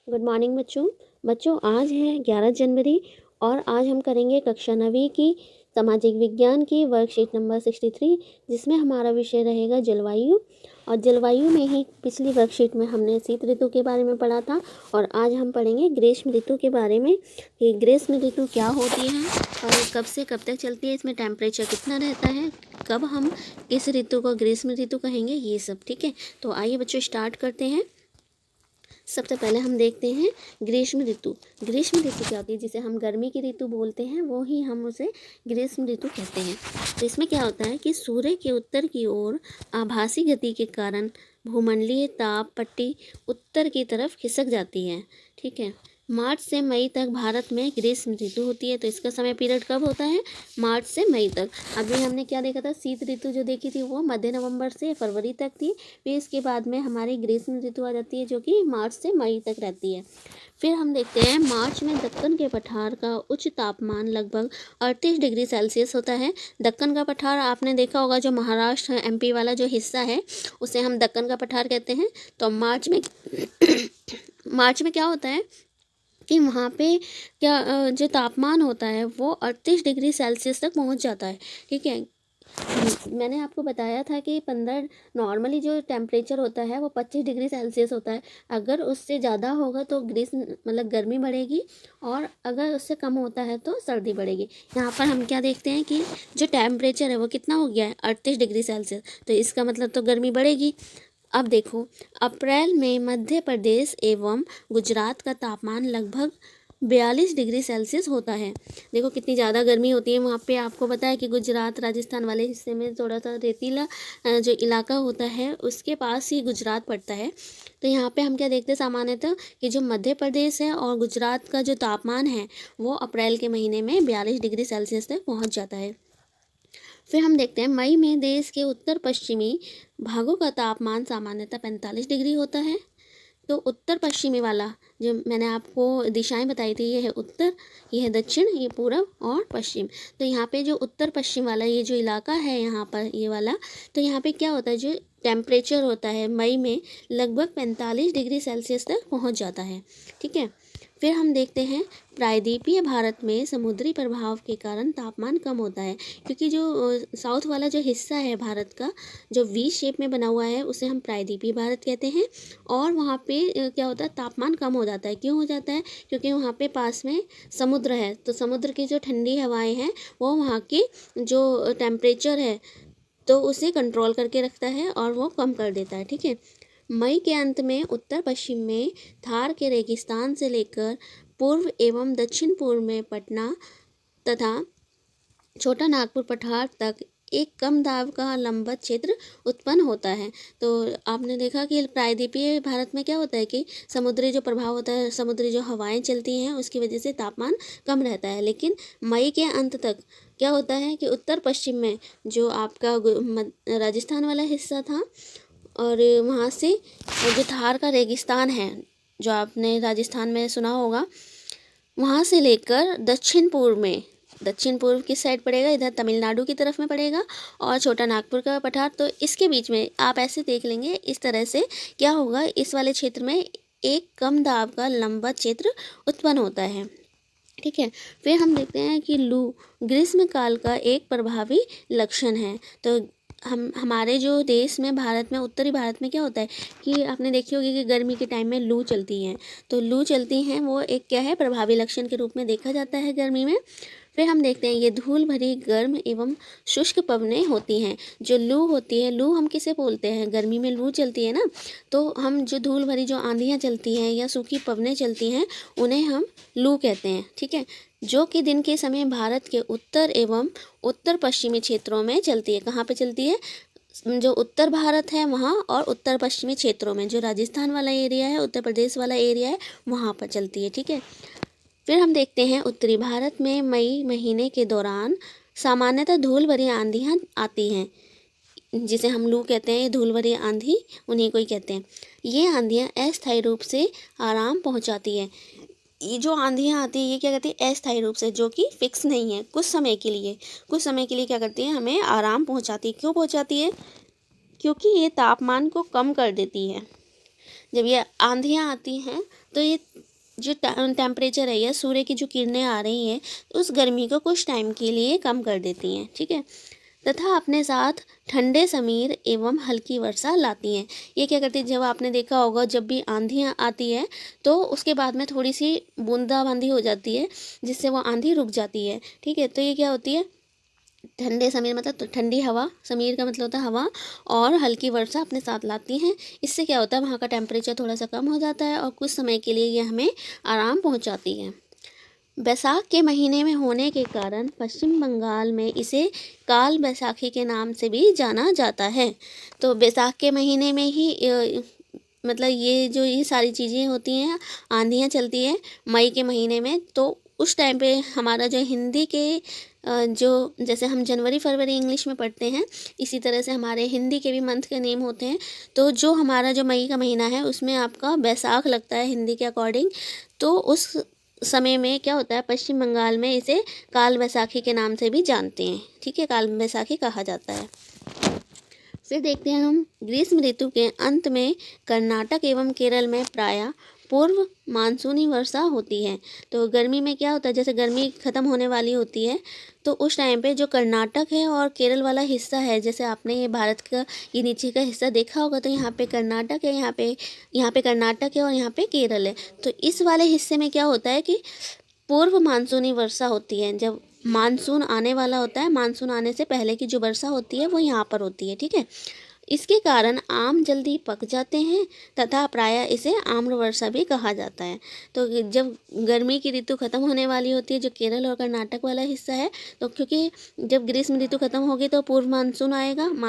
Good morning बच्चों। आज है 11 जनवरी और आज हम करेंगे कक्षा 9वीं की सामाजिक विज्ञान की वर्कशीट नंबर 63, जिसमें हमारा विषय रहेगा जलवायु। और जलवायु में ही पिछली वर्कशीट में हमने शीत ऋतु के बारे में पढ़ा था और आज हम पढ़ेंगे ग्रीष्म ऋतु के बारे में कि ग्रीष्म ऋतु क्या होती है और कब से कब तक चलती है, इसमें टेम्परेचर कितना रहता है, कब हम इस ऋतु को ग्रीष्म ऋतु कहेंगे, ये सब। ठीक है, तो आइए बच्चों स्टार्ट करते हैं। सबसे पहले हम देखते हैं ग्रीष्म ऋतु। ग्रीष्म ऋतु क्या होती है? जिसे हम गर्मी की ऋतु बोलते हैं वो ही हम उसे ग्रीष्म ऋतु कहते हैं। तो इसमें क्या होता है कि सूर्य के उत्तर की ओर आभासी गति के कारण भूमंडलीय ताप पट्टी उत्तर की तरफ खिसक जाती है। ठीक है, मार्च से मई तक भारत में ग्रीष्म ऋतु होती है। तो इसका समय पीरियड कब होता है? मार्च से मई तक। अभी हमने क्या देखा था? शीत ऋतु जो देखी थी वो मध्य नवंबर से फरवरी तक थी। फिर इसके बाद में हमारी ग्रीष्म ऋतु आ जाती है जो कि मार्च से मई तक रहती है। फिर हम देखते हैं मार्च में दक्कन के पठार का उच्च तापमान लगभग 38 डिग्री सेल्सियस होता है। दक्कन का पठार आपने देखा होगा, जो महाराष्ट्र एमपी वाला जो हिस्सा है उसे हम दक्कन का पठार कहते हैं। तो मार्च में क्या होता है कि वहाँ पे क्या जो तापमान होता है वो 38 डिग्री सेल्सियस तक पहुँच जाता है। ठीक है, मैंने आपको बताया था कि 15 नॉर्मली जो टेम्परेचर होता है वो 25 डिग्री सेल्सियस होता है। अगर उससे ज़्यादा होगा तो ग्रीष्म मतलब गर्मी बढ़ेगी और अगर उससे कम होता है तो सर्दी बढ़ेगी। यहाँ पर हम क्या देखते हैं कि जो टेम्परेचर है वो कितना हो गया है? 38 डिग्री सेल्सियस। तो इसका मतलब तो गर्मी बढ़ेगी। अब देखो, अप्रैल में मध्य प्रदेश एवं गुजरात का तापमान लगभग 42 डिग्री सेल्सियस होता है। देखो कितनी ज़्यादा गर्मी होती है वहाँ पे। आपको पता है कि गुजरात राजस्थान वाले हिस्से में थोड़ा सा रेतीला जो इलाका होता है उसके पास ही गुजरात पड़ता है। तो यहाँ पे हम क्या देखते हैं सामान्यतः कि जो मध्य प्रदेश है और गुजरात का जो तापमान है वो अप्रैल के महीने में 42 डिग्री सेल्सियस तक पहुँच जाता है। फिर हम देखते हैं मई में देश के उत्तर पश्चिमी भागों का तापमान सामान्यतः 45 डिग्री होता है। तो उत्तर पश्चिमी वाला जो मैंने आपको दिशाएं बताई थी, ये है उत्तर, ये है दक्षिण, ये पूरब और पश्चिम। तो यहाँ पे जो उत्तर पश्चिम वाला ये जो इलाका है यहाँ पर ये वाला, तो यहाँ पे क्या होता है, जो टेम्परेचर होता है मई में लगभग 45 डिग्री सेल्सियस तक पहुँच जाता है। ठीक है, फिर हम देखते हैं प्रायद्वीपीय भारत में समुद्री प्रभाव के कारण तापमान कम होता है, क्योंकि जो साउथ वाला जो हिस्सा है भारत का जो वी शेप में बना हुआ है उसे हम प्रायद्वीपीय भारत कहते हैं। और वहाँ पे क्या होता है, तापमान कम हो जाता है। क्यों हो जाता है? क्योंकि वहाँ पे पास में समुद्र है, तो समुद्र की जो ठंडी हवाएं हैं वो वहाँ की जो टेम्परेचर है तो उसे कंट्रोल करके रखता है और वो कम कर देता है। ठीक है, मई के अंत में उत्तर पश्चिम में थार के रेगिस्तान से लेकर पूर्व एवं दक्षिण पूर्व में पटना तथा छोटा नागपुर पठार तक एक कम दाब का लंबवत क्षेत्र उत्पन्न होता है। तो आपने देखा कि प्रायद्वीपीय भारत में क्या होता है कि समुद्री जो प्रभाव होता है, समुद्री जो हवाएं चलती हैं उसकी वजह से तापमान कम रहता है। लेकिन मई के अंत तक क्या होता है कि उत्तर पश्चिम में जो आपका राजस्थान वाला हिस्सा था और वहाँ से जो थार का रेगिस्तान है जो आपने राजस्थान में सुना होगा, वहाँ से लेकर दक्षिण पूर्व किस साइड पड़ेगा? इधर तमिलनाडु की तरफ में पड़ेगा और छोटा नागपुर का पठार। तो इसके बीच में आप ऐसे देख लेंगे, इस तरह से क्या होगा, इस वाले क्षेत्र में एक कम दाब का लंबवत क्षेत्र उत्पन्न होता है। ठीक है, फिर हम देखते हैं कि लू ग्रीष्म काल का एक प्रभावी लक्षण है। तो हमारे जो देश में भारत में उत्तरी भारत में क्या होता है कि आपने देखी होगी कि गर्मी के टाइम में लू चलती हैं। तो लू चलती हैं वो एक क्या है, प्रभावी लक्षण के रूप में देखा जाता है गर्मी में। फिर हम देखते हैं ये धूल भरी गर्म एवं शुष्क पवनें होती हैं। जो लू होती है, लू हम किसे बोलते हैं? गर्मी में लू चलती है ना, तो हम जो धूल भरी जो आंधियाँ चलती हैं या सूखी पवनें चलती हैं उन्हें हम लू कहते हैं। ठीक है, जो कि दिन के समय भारत के उत्तर एवं उत्तर पश्चिमी क्षेत्रों में चलती है। कहाँ पे चलती है? जो उत्तर भारत है वहाँ और उत्तर पश्चिमी क्षेत्रों में, जो राजस्थान वाला एरिया है, उत्तर प्रदेश वाला एरिया है, वहाँ पर चलती है। ठीक है, फिर हम देखते हैं उत्तरी भारत में मई महीने के दौरान सामान्यतः धूल भरी आंधियाँ आती हैं, जिसे हम लू कहते हैं। धूल भरी आंधी उन्हीं को ही कहते हैं। ये आंधियाँ अस्थायी रूप से आराम पहुँचाती है। ये जो आंधियाँ आती है ये क्या करती है? अस्थायी रूप से, जो कि फिक्स नहीं है, कुछ समय के लिए क्या करती है? हमें आराम पहुँचाती है। क्यों पहुँचाती है? क्योंकि ये तापमान को कम कर देती है। जब ये आंधियाँ आती हैं तो ये जो टेम्परेचर है या सूर्य की जो किरणें आ रही हैं उस गर्मी को कुछ टाइम के लिए कम कर देती हैं, ठीक है, तथा अपने साथ ठंडे समीर एवं हल्की वर्षा लाती हैं। ये क्या करती है, जब आपने देखा होगा जब भी आंधियाँ आती है तो उसके बाद में थोड़ी सी बूंदाबांदी हो जाती है जिससे वो आंधी रुक जाती है, ठीक है। तो ये क्या होती है, ठंडे समीर मतलब तो ठंडी हवा, समीर का मतलब होता है हवा, और हल्की वर्षा अपने साथ लाती हैं। इससे क्या होता है, वहाँ का टेम्परेचर थोड़ा सा कम हो जाता है और कुछ समय के लिए ये हमें आराम पहुँचाती है। बैसाख के महीने में होने के कारण पश्चिम बंगाल में इसे काल बैसाखी के नाम से भी जाना जाता है। तो बैसाख के महीने में ही मतलब ये सारी चीज़ें होती हैं, आंधियाँ चलती हैं मई के महीने में, तो उस टाइम पे हमारा जो हिंदी के जो जैसे हम जनवरी फरवरी इंग्लिश में पढ़ते हैं, इसी तरह से हमारे हिंदी के भी मंथ के नेम होते हैं। तो जो हमारा जो मई का महीना है उसमें आपका बैसाख लगता है हिंदी के अकॉर्डिंग। तो उस समय में क्या होता है, पश्चिम बंगाल में इसे काल बैसाखी के नाम से भी जानते हैं, ठीक है, काल बैसाखी कहा जाता है। फिर देखते हैं हम ग्रीष्म ऋतु के अंत में कर्नाटक एवं केरल में प्रायः पूर्व मानसूनी वर्षा होती है। तो गर्मी में क्या होता है, जैसे गर्मी ख़त्म होने वाली होती है तो उस टाइम पे जो कर्नाटक है और केरल वाला हिस्सा है, जैसे आपने ये भारत का ये नीचे का हिस्सा देखा होगा, तो यहाँ पे कर्नाटक है, यहाँ पे कर्नाटक है और यहाँ पे केरल है। तो इस वाले हिस्से में क्या होता है कि पूर्व मानसूनी वर्षा होती है। जब मानसून आने वाला होता है, मानसून आने से पहले की जो वर्षा होती है वो यहाँ पर होती है, ठीक है। इसके कारण आम जल्दी पक जाते हैं तथा प्रायः इसे आम्र वर्षा भी कहा जाता है। तो जब गर्मी की ऋतु खत्म होने वाली होती है, जो केरल और कर्नाटक वाला हिस्सा है, तो क्योंकि जब ग्रीष्म ऋतु खत्म होगी तो पूर्व मानसून आएगा,